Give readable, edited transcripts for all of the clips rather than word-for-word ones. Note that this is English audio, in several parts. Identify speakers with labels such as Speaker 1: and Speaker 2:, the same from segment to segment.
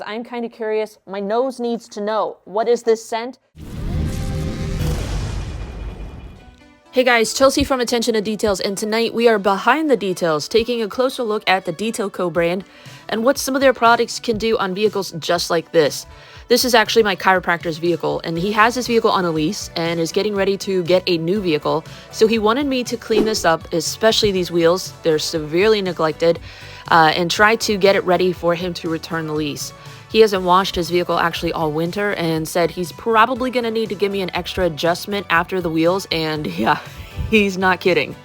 Speaker 1: I'm kind of curious. My nose needs to know. What is this scent? Hey guys, Chelsea from Attention to Details, and tonight we are behind the details, taking a closer look at the Detail Co brand and what some of their products can do on vehicles just like this. This is actually my chiropractor's vehicle, and he has this vehicle on a lease and is getting ready to get a new vehicle. So he wanted me to clean this up, especially these wheels. They're severely neglected, and try to get it ready for him to return the lease. He hasn't washed his vehicle actually all winter and said he's probably going to need to give me an extra adjustment after the wheels, and yeah, he's not kidding.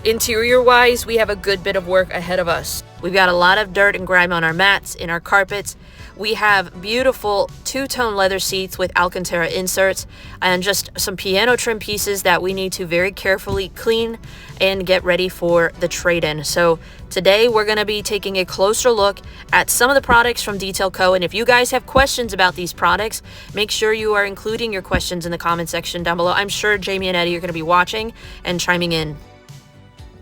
Speaker 1: Interior-wise, we have a good bit of work ahead of us. We've got a lot of dirt and grime on our mats, in our carpets. We have beautiful two-tone leather seats with Alcantara inserts and just some piano trim pieces that we need to very carefully clean and get ready for the trade-in. So today we're going to be taking a closer look at some of the products from Detail Co. And if you guys have questions about these products, make sure you are including your questions in the comment section down below. I'm sure Jamie and Eddie are going to be watching and chiming in.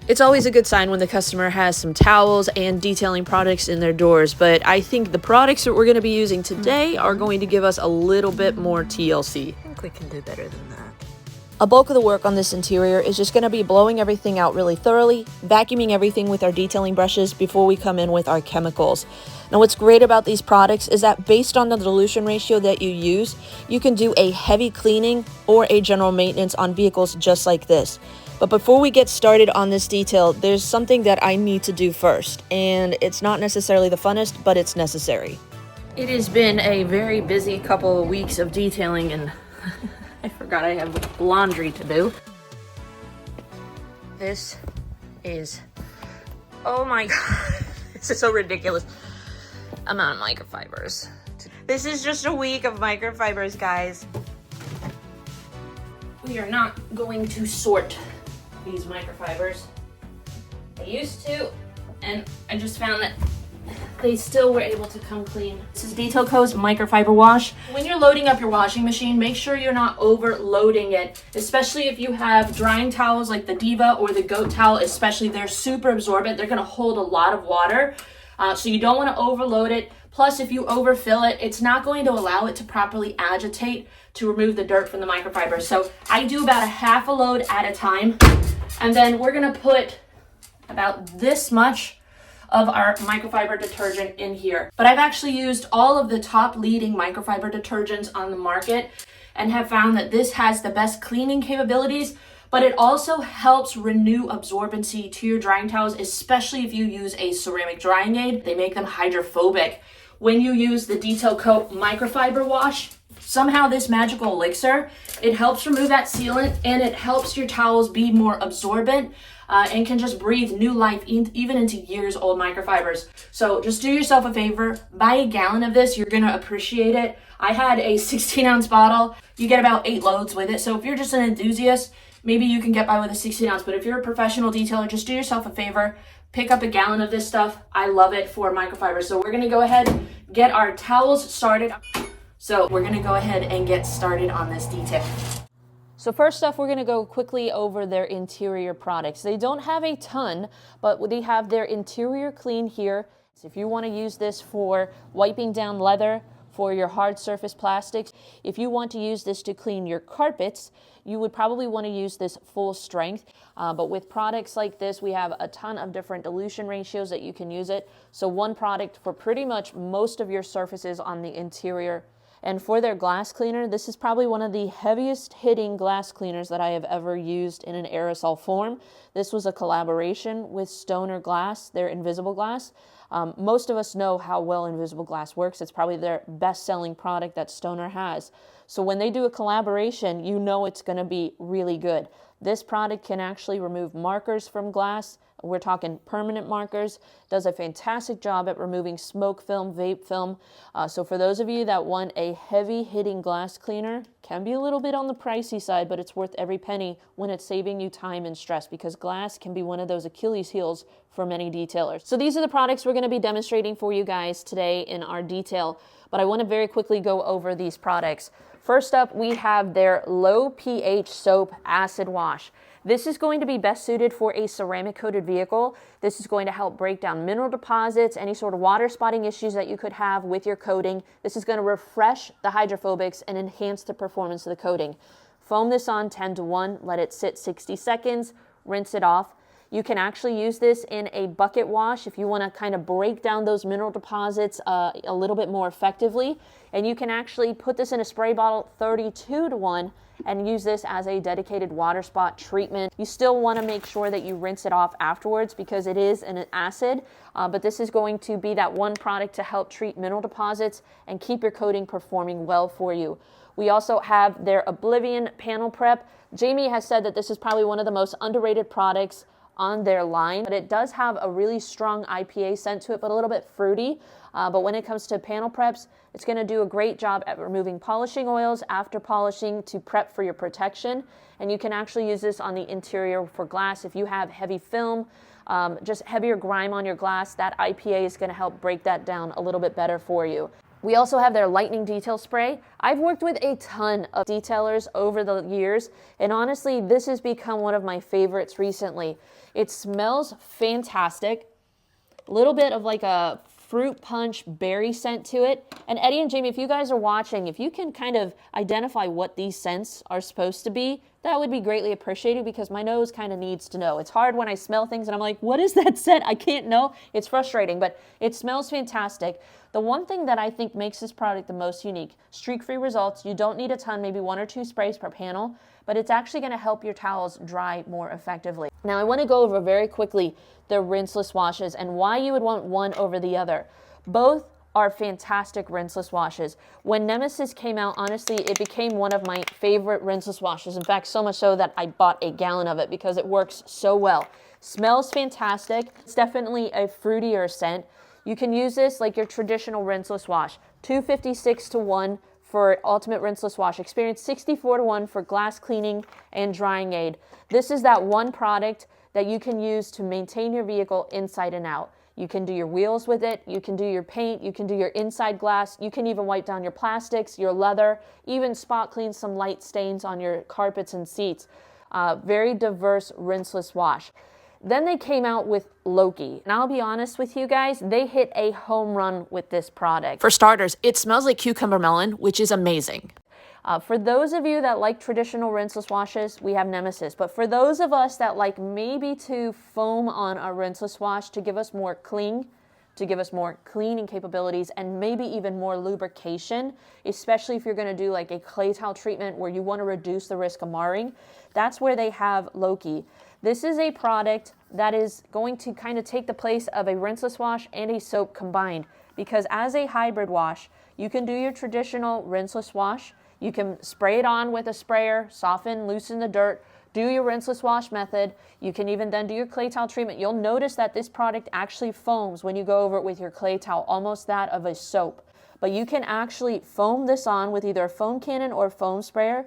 Speaker 1: It's always a good sign when the customer has some towels and detailing products in their doors, but I think the products that we're going to be using today are going to give us a little bit more TLC.
Speaker 2: I think we can do better than that.
Speaker 1: A bulk of the work on this interior is just going to be blowing everything out really thoroughly, vacuuming everything with our detailing brushes before we come in with our chemicals. Now, what's great about these products is that based on the dilution ratio that you use, you can do a heavy cleaning or a general maintenance on vehicles just like this. But before we get started on this detail, there's something that I need to do first, and it's not necessarily the funnest, but it's necessary. It has been a very busy couple of weeks of detailing, and I forgot I have laundry to do. This is, oh my god, this is so ridiculous amount of microfibers. This is just a week of microfibers, guys. We are not going to sort these microfibers. I used to, and I just found that they still were able to come clean. This is Detail Co.'s microfiber wash. When you're loading up your washing machine, make sure you're not overloading it, especially if you have drying towels like the Diva or the Goat towel, especially. They're super absorbent. They're gonna hold a lot of water, so you don't wanna overload it. Plus, if you overfill it, it's not going to allow it to properly agitate to remove the dirt from the microfiber. So I do about a half a load at a time. And then we're gonna put about this much of our microfiber detergent in here. But I've actually used all of the top leading microfiber detergents on the market and have found that this has the best cleaning capabilities, but it also helps renew absorbency to your drying towels, especially if you use a ceramic drying aid. They make them hydrophobic. When you use the Detail Co. microfiber wash, somehow this magical elixir, it helps remove that sealant and it helps your towels be more absorbent and can just breathe new life even into years old microfibers. So just do yourself a favor, buy a gallon of this, you're gonna appreciate it. I had a 16-ounce bottle. You get about 8 loads with it. So if you're just an enthusiast, maybe you can get by with a 16-ounce, but if you're a professional detailer, just do yourself a favor, pick up a gallon of this stuff. I love it for microfibers. So we're gonna go ahead, get our towels started. So we're gonna go ahead and get started on this detail. So first off, we're gonna go quickly over their interior products. They don't have a ton, but they have their interior clean here. So if you wanna use this for wiping down leather, for your hard surface plastics, if you want to use this to clean your carpets, you would probably want to use this full strength. But with products like this, we have a ton of different dilution ratios that you can use it. So one product for pretty much most of your surfaces on the interior. And for their glass cleaner, this is probably one of the heaviest hitting glass cleaners that I have ever used in an aerosol form. This was a collaboration with Stoner Glass, their invisible glass. Most of us know how well invisible glass works. It's probably their best-selling product that Stoner has. So when they do a collaboration, you know it's going to be really good. This product can actually remove markers from glass. We're talking permanent markers. Does a fantastic job at removing smoke film, vape film. So for those of you that want a heavy hitting glass cleaner, can be a little bit on the pricey side, but it's worth every penny when it's saving you time and stress, because glass can be one of those Achilles heels for many detailers. So these are the products we're going to be demonstrating for you guys today in our detail, but I want to very quickly go over these products. First up, we have their low pH soap acid wash. This is going to be best suited for a ceramic coated vehicle. This is going to help break down mineral deposits, any sort of water spotting issues that you could have with your coating. This is going to refresh the hydrophobics and enhance the performance of the coating. Foam this on 10-1, let it sit 60 seconds, rinse it off. You can actually use this in a bucket wash if you want to kind of break down those mineral deposits a little bit more effectively. And you can actually put this in a spray bottle 32-1 and use this as a dedicated water spot treatment. You still want to make sure that you rinse it off afterwards because it is an acid, but this is going to be that one product to help treat mineral deposits and keep your coating performing well for you. We also have their Oblivion panel prep. Jamie has said that this is probably one of the most underrated products on their line, but it does have a really strong IPA scent to it, but a little bit fruity. But when it comes to panel preps, it's going to do a great job at removing polishing oils after polishing to prep for your protection. And you can actually use this on the interior for glass. If you have heavy film, just heavier grime on your glass, that IPA is going to help break that down a little bit better for you. We also have their lightning detail spray. I've worked with a ton of detailers over the years, and honestly, this has become one of my favorites recently. It smells fantastic. A little bit of like a fruit punch berry scent to it. And Eddie and Jamie, if you guys are watching, if you can kind of identify what these scents are supposed to be, that would be greatly appreciated because my nose kind of needs to know. It's hard when I smell things and I'm like, what is that scent? I can't know. It's frustrating, but it smells fantastic. The one thing that I think makes this product the most unique, streak-free results. You don't need a ton, maybe 1 or 2 sprays per panel, but it's actually going to help your towels dry more effectively. Now I want to go over very quickly the rinseless washes and why you would want one over the other. Both are fantastic rinseless washes. When Nemesis came out, honestly, it became one of my favorite rinseless washes. In fact, so much so that I bought a gallon of it because it works so well. Smells fantastic. It's definitely a fruitier scent. You can use this like your traditional rinseless wash. 256-1 for ultimate rinseless wash experience, 64-1 for glass cleaning and drying aid. This is that one product that you can use to maintain your vehicle inside and out. You can do your wheels with it, you can do your paint, you can do your inside glass, you can even wipe down your plastics, your leather, even spot clean some light stains on your carpets and seats. Very diverse rinseless wash. Then they came out with Loki. And I'll be honest with you guys, they hit a home run with this product. For starters, it smells like cucumber melon, which is amazing. For those of you that like traditional rinseless washes, we have Nemesis. But for those of us that like maybe to foam on our rinseless wash to give us more cling, to give us more cleaning capabilities and maybe even more lubrication, especially if you're going to do like a clay towel treatment where you want to reduce the risk of marring, that's where they have Loki. This is a product that is going to kind of take the place of a rinseless wash and a soap combined, because as a hybrid wash, you can do your traditional rinseless wash, you can spray it on with a sprayer, soften, loosen the dirt, do your rinseless wash method. You can even then do your clay towel treatment. You'll notice that this product actually foams when you go over it with your clay towel, almost that of a soap. But you can actually foam this on with either a foam cannon or foam sprayer.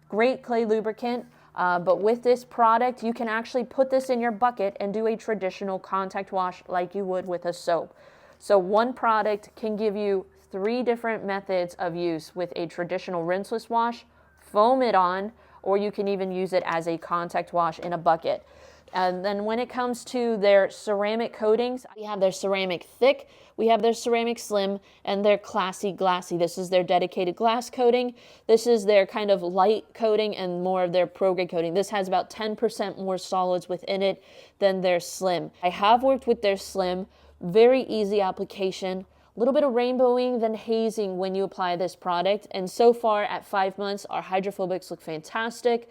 Speaker 1: Great clay lubricant. But with this product, you can actually put this in your bucket and do a traditional contact wash like you would with a soap. So one product can give you 3 different methods of use with a traditional rinseless wash, foam it on, or you can even use it as a contact wash in a bucket. And then when it comes to their ceramic coatings, we have their ceramic thick, we have their ceramic slim, and their classy glassy. This is their dedicated glass coating. This is their kind of light coating and more of their pro grade coating. This has about 10% more solids within it than their slim. I have worked with their slim, very easy application. A little bit of rainbowing, then hazing when you apply this product. And so far at 5 months, our hydrophobics look fantastic.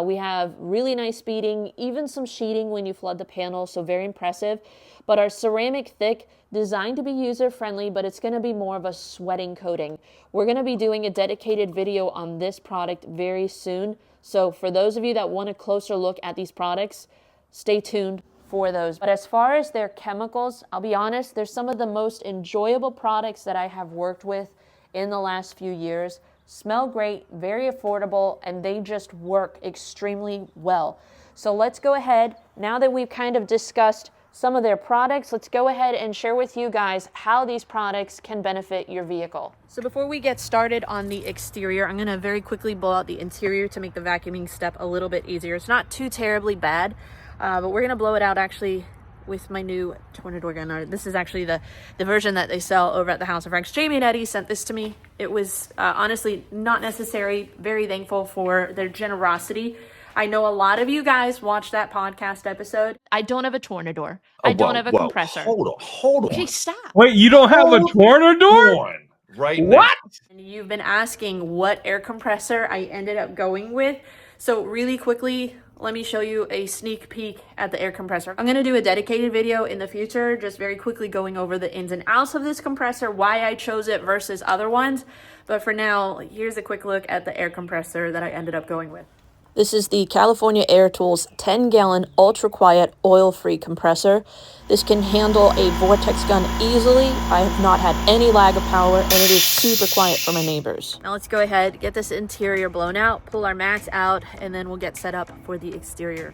Speaker 1: We have really nice beading, even some sheeting when you flood the panel, so very impressive. But our ceramic thick, designed to be user-friendly, but it's going to be more of a sweating coating. We're going to be doing a dedicated video on this product very soon. So for those of you that want a closer look at these products, stay tuned for those. But as far as their chemicals, I'll be honest, they're some of the most enjoyable products that I have worked with in the last few years. Smell great, very affordable, and they just work extremely well. So let's go ahead, now that we've kind of discussed some of their products. Let's go ahead and share with you guys how these products can benefit your vehicle. So before we get started on the exterior, I'm gonna very quickly blow out the interior to make the vacuuming step a little bit easier. It's not too terribly bad, but we're gonna blow it out actually with my new Tornador gun. This is actually the version that they sell over at the House of Franks. Jamie and Eddie sent this to me. It was honestly not necessary. Very thankful for their generosity. I know a lot of you guys watched that podcast episode. I don't have a Tornador. I don't have a compressor.
Speaker 2: Hold on.
Speaker 1: Okay, stop.
Speaker 3: Wait, you don't have a Tornador?
Speaker 2: Right
Speaker 3: What?
Speaker 1: And you've been asking what air compressor I ended up going with. So really quickly, let me show you a sneak peek at the air compressor. I'm gonna do a dedicated video in the future, just very quickly going over the ins and outs of this compressor, why I chose it versus other ones. But for now, here's a quick look at the air compressor that I ended up going with. This is the California Air Tools 10-gallon ultra-quiet oil-free compressor. This can handle a vortex gun easily. I have not had any lag of power, and it is super quiet for my neighbors. Now let's go ahead, get this interior blown out, pull our mats out, and then we'll get set up for the exterior.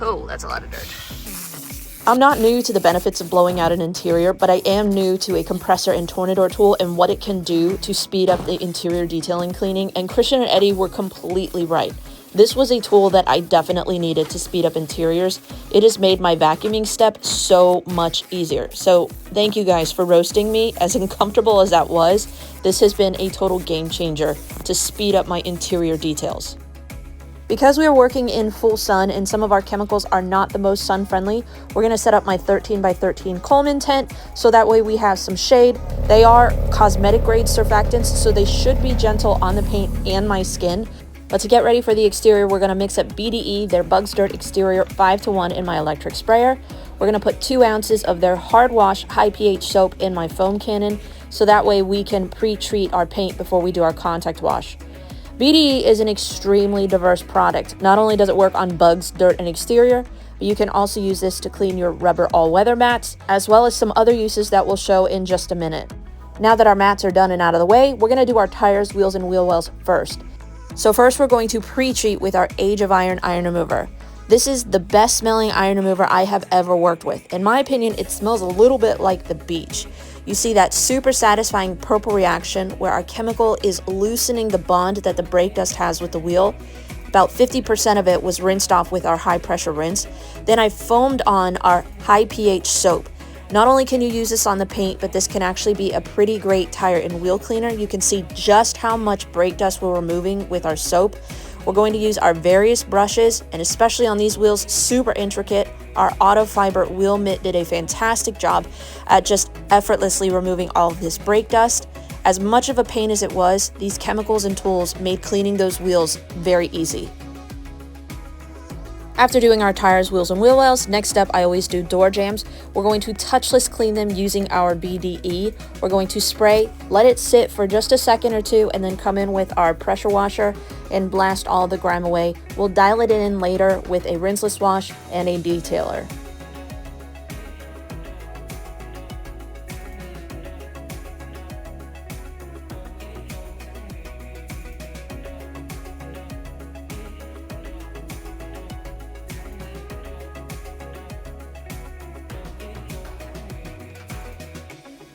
Speaker 1: Oh, that's a lot of dirt. I'm not new to the benefits of blowing out an interior, but I am new to a compressor and Tornador tool and what it can do to speed up the interior detailing cleaning, and Christian and Eddie were completely right. This was a tool that I definitely needed to speed up interiors. It has made my vacuuming step so much easier. So thank you guys for roasting me. As uncomfortable as that was, this has been a total game changer to speed up my interior details. Because we are working in full sun and some of our chemicals are not the most sun friendly, we're going to set up my 13 by 13 Coleman tent so that way we have some shade. They are cosmetic grade surfactants, so they should be gentle on the paint and my skin. But to get ready for the exterior, we're going to mix up BDE, their Bugs Dirt Exterior 5-to-1 in my electric sprayer. We're going to put 2 ounces of their hard wash high pH soap in my foam cannon, so that way we can pre-treat our paint before we do our contact wash. BDE is an extremely diverse product. Not only does it work on bugs, dirt, and exterior, but you can also use this to clean your rubber all-weather mats, as well as some other uses that we'll show in just a minute. Now that our mats are done and out of the way, we're going to do our tires, wheels, and wheel wells first. So first we're going to pre-treat with our Age of Iron iron remover. This is the best smelling iron remover I have ever worked with. In my opinion, it smells a little bit like the beach. You see that super satisfying purple reaction where our chemical is loosening the bond that the brake dust has with the wheel. About 50% of it was rinsed off with our high pressure rinse. Then I foamed on our high pH soap. Not only can you use this on the paint, but this can actually be a pretty great tire and wheel cleaner. You can see just how much brake dust we're removing with our soap. We're going to use our various brushes, and especially on these wheels, super intricate. Our auto fiber wheel mitt did a fantastic job at just effortlessly removing all of this brake dust. As much of a pain as it was, these chemicals and tools made cleaning those wheels very easy. After doing our tires, wheels, and wheel wells, next up I always do door jambs. We're going to touchless clean them using our BDE. We're going to spray, let it sit for just a second or two, and then come in with our pressure washer and blast all the grime away. We'll dial it in later with a rinseless wash and a detailer.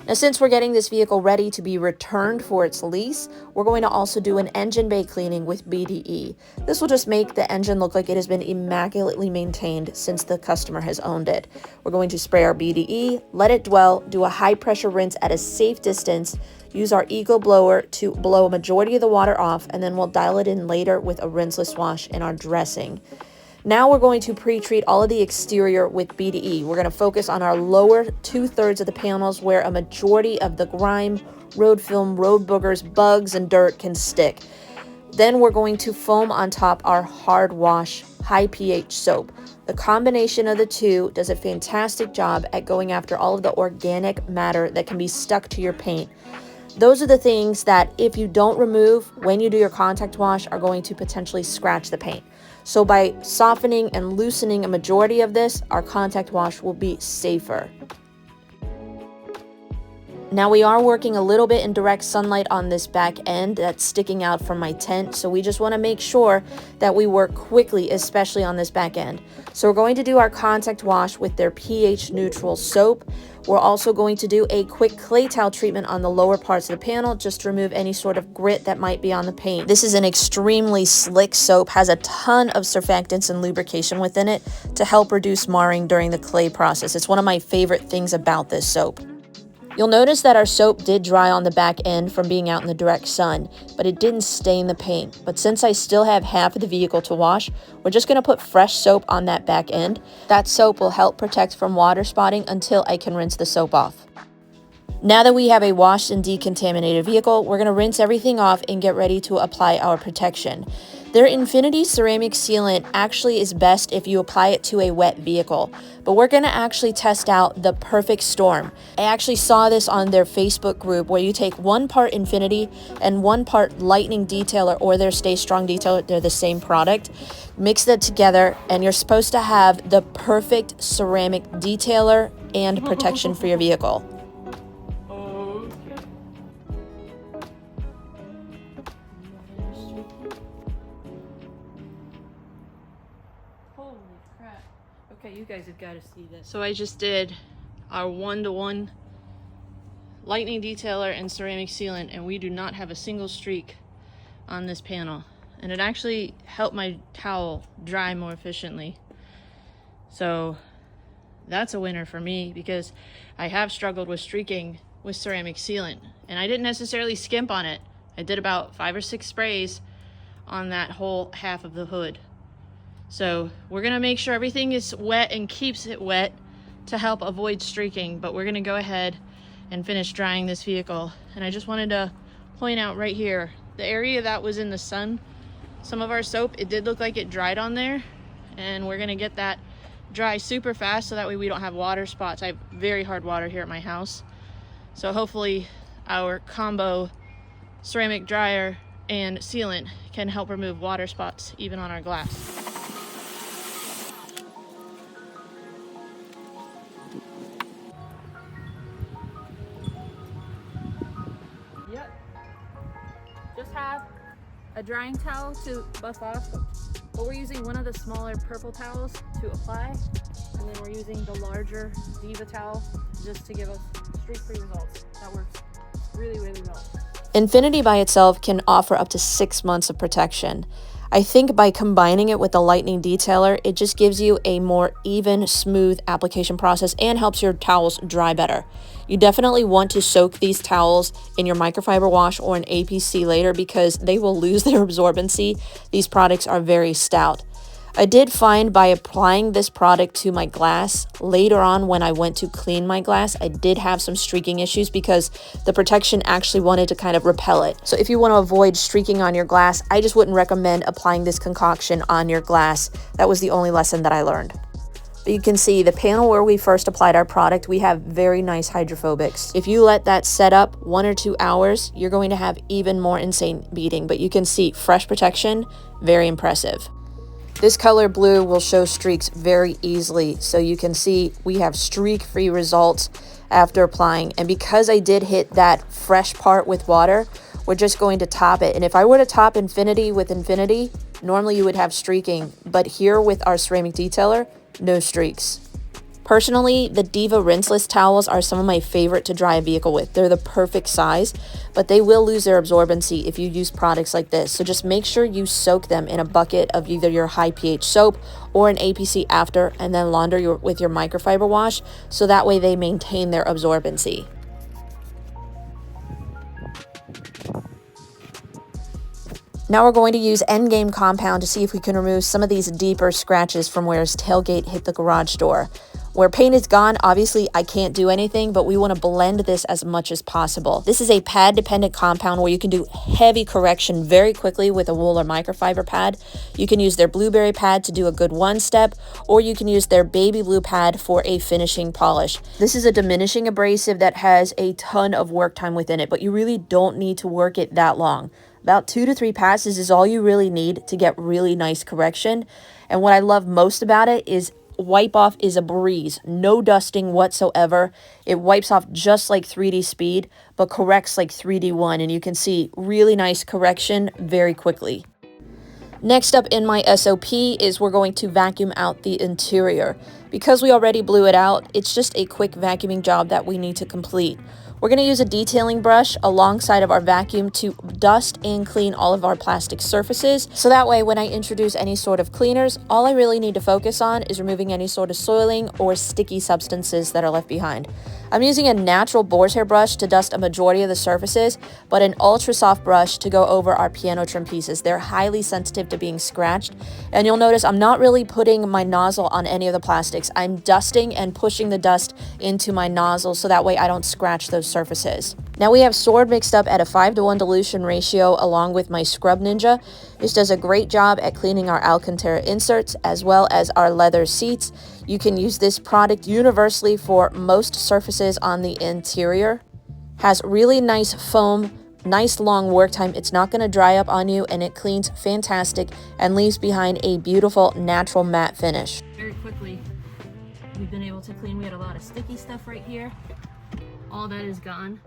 Speaker 1: Now, since we're getting this vehicle ready to be returned for its lease, we're going to also do an engine bay cleaning with BDE. This will just make the engine look like it has been immaculately maintained since the customer has owned it. We're going to spray our BDE, let it dwell, do a high pressure rinse at a safe distance, use our Eco blower to blow a majority of the water off, and then we'll dial it in later with a rinseless wash in our dressing. Now we're going to pre-treat all of the exterior with BDE. We're going to focus on our lower 2/3 of the panels where a majority of the grime, road film, road boogers, bugs, and dirt can stick. Then we're going to foam on top our hard wash high pH soap. The combination of the two does a fantastic job at going after all of the organic matter that can be stuck to your paint. Those are the things that if you don't remove when you do your contact wash are going to potentially scratch the paint. So by softening and loosening a majority of this, our contact wash will be safer.
Speaker 2: Now we are working a little bit in direct sunlight on this back end that's sticking out from my tent, so we just want to make sure that we work quickly, especially on this back end. So we're going to do our contact wash with their pH neutral soap. We're also going to do a quick clay towel treatment on the lower parts of the panel just to remove any sort of grit that might be on the paint. This is an extremely slick soap, has a ton of surfactants and lubrication within it to help reduce marring during the clay process. It's one of my favorite things about this soap. You'll notice that our soap did dry on the back end from being out in the direct sun, but it didn't stain the paint. But since I still have half of the vehicle to wash, we're just going to put fresh soap on that back end. That soap will help protect from water spotting until I can rinse the soap off. Now that we have a washed and decontaminated vehicle, we're going to rinse everything off and get ready to apply our protection. Their Infinity ceramic sealant actually is best if you apply it to a wet vehicle, but we're going to actually test out the perfect storm. I actually saw this on their Facebook group where you take 1 part Infinity and 1 part Lightning Detailer or their Stay Strong Detailer, they're the same product. Mix that together and you're supposed to have the perfect ceramic detailer and protection for your vehicle.
Speaker 1: Okay, you guys have got to see this. So I just did our 1-to-1 lightning detailer and ceramic sealant, and we do not have a single streak on this panel. And it actually helped my towel dry more efficiently. So that's a winner for me because I have struggled with streaking with ceramic sealant. And I didn't necessarily skimp on it. I did about 5 or 6 sprays on that whole half of the hood. So we're going to make sure everything is wet and keeps it wet to help avoid streaking, but we're going to go ahead and finish drying this vehicle. And I just wanted to point out right here, the area that was in the sun, some of our soap, it did look like it dried on there, and we're going to get that dry super fast so that way we don't have water spots. I have very hard water here at my house. So hopefully our combo ceramic dryer and sealant can help remove water spots even on our glass. Just have a drying towel to buff off, but we're using one of the smaller purple towels to apply, and then we're using the larger Diva towel just to give us streak-free results. That works really, really well. Infinity by itself can offer up to 6 months of protection. I think by combining it with the Lightning Detailer, it just gives you a more even, smooth application process and helps your towels dry better. You definitely want to soak these towels in your microfiber wash or an APC later because they will lose their absorbency. These products are very stout. I did find by applying this product to my glass, later on when I went to clean my glass, I did have some streaking issues because the protection actually wanted to kind of repel it. So if you want to avoid streaking on your glass, I just wouldn't recommend applying this concoction on your glass. That was the only lesson that I learned. But you can see the panel where we first applied our product, we have very nice hydrophobics. If you let that set up 1 or 2 hours, you're going to have even more insane beading. But you can see fresh protection, very impressive. This color blue will show streaks very easily, so you can see we have streak-free results after applying. And because I did hit that fresh part with water, we're just going to top it. And if I were to top Infinity with Infinity, normally you would have streaking, but here with our ceramic detailer, no streaks. Personally, the Diva Rinseless towels are some of my favorite to dry a vehicle with. They're the perfect size, but they will lose their absorbency if you use products like this. So just make sure you soak them in a bucket of either your high pH soap or an APC after, and then launder with your microfiber wash, so that way they maintain their absorbency. Now we're going to use Endgame compound to see if we can remove some of these deeper scratches from where his tailgate hit the garage door. Where paint is gone, obviously I can't do anything, but we want to blend this as much as possible. This is a pad-dependent compound where you can do heavy correction very quickly with a wool or microfiber pad. You can use their blueberry pad to do a good one step, or you can use their baby blue pad for a finishing polish. This is a diminishing abrasive that has a ton of work time within it, but you really don't need to work it that long. About 2 to 3 passes is all you really need to get really nice correction. And what I love most about it is
Speaker 2: wipe off is a breeze. No dusting whatsoever. It wipes off just like 3D Speed, but corrects like 3D One, and you can see really nice correction very quickly. Next up in my SOP is we're going to vacuum out the interior. Because we already blew it out, it's just a quick vacuuming job that we need to complete. We're going to use a detailing brush alongside of our vacuum to dust and clean all of our plastic surfaces. So that way, when I introduce any sort of cleaners, all I really need to focus on is removing any sort of soiling or sticky substances that are left behind. I'm using a natural boar's hair brush to dust a majority of the surfaces, but an ultra soft brush to go over our piano trim pieces. They're highly sensitive to being scratched, and you'll notice I'm not really putting my nozzle on any of the plastics. I'm dusting and pushing the dust into my nozzle so that way I don't scratch those surfaces. Now we have Sword mixed up at a 5:1 dilution ratio along with my Scrub Ninja. This does a great job at cleaning our Alcantara inserts as well as our leather seats. You can use this product universally for most surfaces on the interior. Has really nice foam, nice long work time. It's not going to dry up on you, and it cleans fantastic and leaves behind a beautiful natural matte finish.
Speaker 1: Very quickly, we've been able to clean. We had a lot of sticky stuff right here. All that is gone.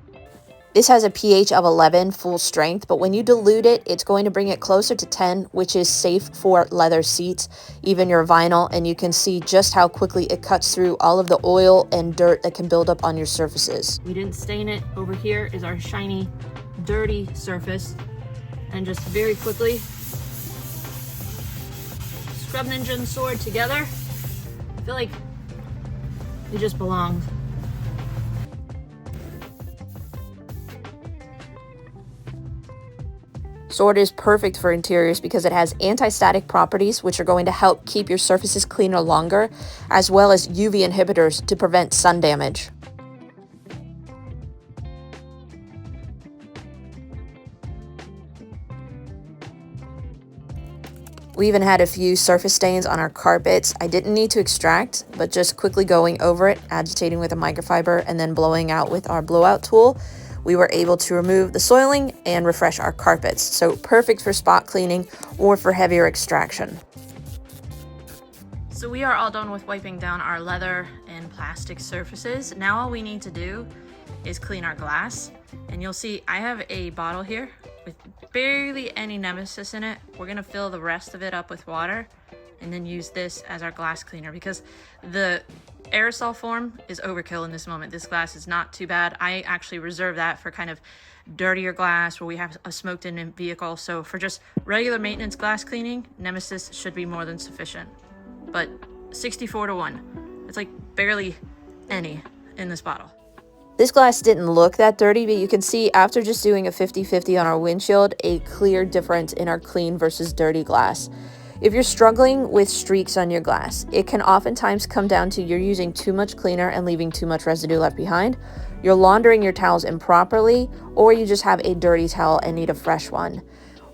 Speaker 2: This has a pH of 11 full strength, but when you dilute it, it's going to bring it closer to 10, which is safe for leather seats, even your vinyl, and you can see just how quickly it cuts through all of the oil and dirt that can build up on your surfaces.
Speaker 1: We didn't stain it. Over here is our shiny, dirty surface. And just very quickly, Scrub Ninja and Sword together. I feel like they just belong.
Speaker 2: Sword is perfect for interiors because it has anti-static properties, which are going to help keep your surfaces cleaner longer, as well as UV inhibitors to prevent sun damage. We even had a few surface stains on our carpets. I didn't need to extract, but just quickly going over it, agitating with a microfiber, and then blowing out with our blowout tool, we were able to remove the soiling and refresh our carpets. So perfect for spot cleaning or for heavier extraction.
Speaker 1: So we are all done with wiping down our leather and plastic surfaces. Now all we need to do is clean our glass. And you'll see I have a bottle here with barely any Nemesis in it. We're gonna fill the rest of it up with water and then use this as our glass cleaner because the aerosol form is overkill in this moment. This glass is not too bad. I actually reserve that for kind of dirtier glass where we have a smoked in vehicle. So for just regular maintenance glass cleaning, Nemesis should be more than sufficient. But 64-1, it's like barely any in this bottle.
Speaker 2: This glass didn't look that dirty, but you can see after just doing a 50-50 on our windshield, a clear difference in our clean versus dirty glass. If you're struggling with streaks on your glass, it can oftentimes come down to you're using too much cleaner and leaving too much residue left behind, you're laundering your towels improperly, or you just have a dirty towel and need a fresh one.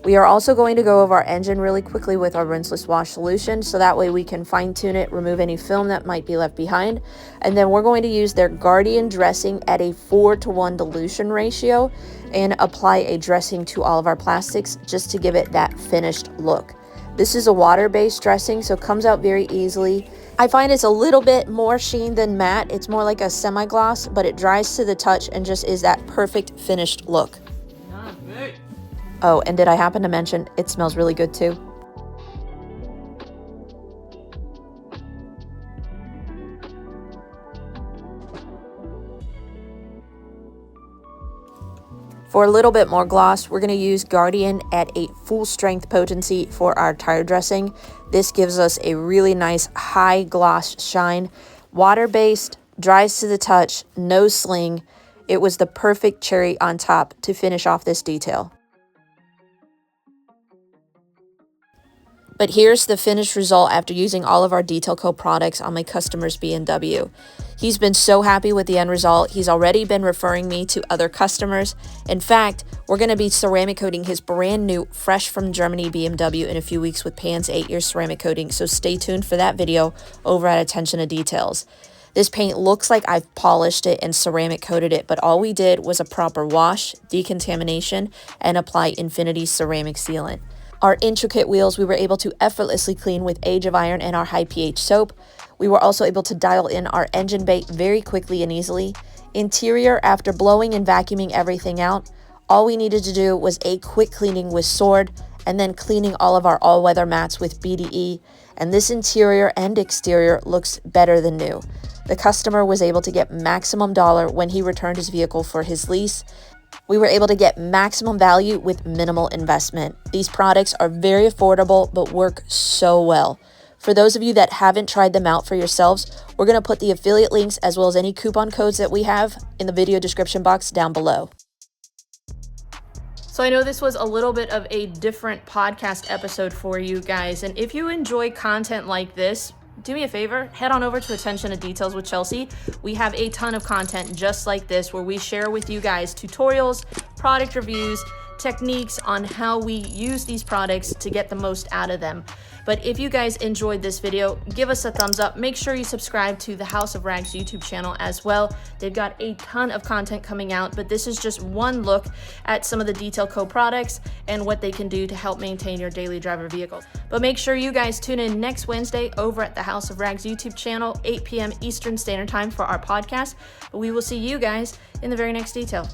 Speaker 2: We are also going to go over our engine really quickly with our Rinseless wash solution, so that way we can fine tune it, remove any film that might be left behind, and then we're going to use their Guardian dressing at a 4:1 dilution ratio and apply a dressing to all of our plastics just to give it that finished look. This is a water-based dressing, so it comes out very easily. I find it's a little bit more sheen than matte. It's more like a semi-gloss, but it dries to the touch and just is that perfect finished look. Oh, and did I happen to mention it smells really good too? For a little bit more gloss, we're going to use Guardian at a full strength potency for our tire dressing. This gives us a really nice high gloss shine. Water-based, dries to the touch, no sling. It was the perfect cherry on top to finish off this detail. But here's the finished result after using all of our Detail Co products on my customer's BMW. He's been so happy with the end result. He's already been referring me to other customers. In fact, we're going to be ceramic coating his brand new, fresh from Germany BMW in a few weeks with Pan's 8-year ceramic coating. So stay tuned for that video over at Attention to Details. This paint looks like I've polished it and ceramic coated it, but all we did was a proper wash, decontamination, and apply Infinity ceramic sealant. Our intricate wheels we were able to effortlessly clean with Age of Iron and our high pH soap. We were also able to dial in our engine bay very quickly and easily. Interior, after blowing and vacuuming everything out, all we needed to do was a quick cleaning with Sword and then cleaning all of our all-weather mats with BDE, and this interior and exterior looks better than new. The customer was able to get maximum dollar when he returned his vehicle for his lease. We were able to get maximum value with minimal investment. These products are very affordable but work so well. For those of you that haven't tried them out for yourselves, we're going to put the affiliate links as well as any coupon codes that we have in the video description box down below.
Speaker 1: So I know this was a little bit of a different podcast episode for you guys, and if you enjoy content like this, do me a favor, head on over to Attention to Details with Chelsea. We have a ton of content just like this where we share with you guys tutorials, product reviews, techniques on how we use these products to get the most out of them. But if you guys enjoyed this video, give us a thumbs up. Make sure you subscribe to the House of Rags YouTube channel as well. They've got a ton of content coming out, but this is just one look at some of the Detail Co products and what they can do to help maintain your daily driver vehicles. But make sure you guys tune in next Wednesday over at the House of Rags YouTube channel, 8 p.m. Eastern Standard Time for our podcast. But we will see you guys in the very next detail.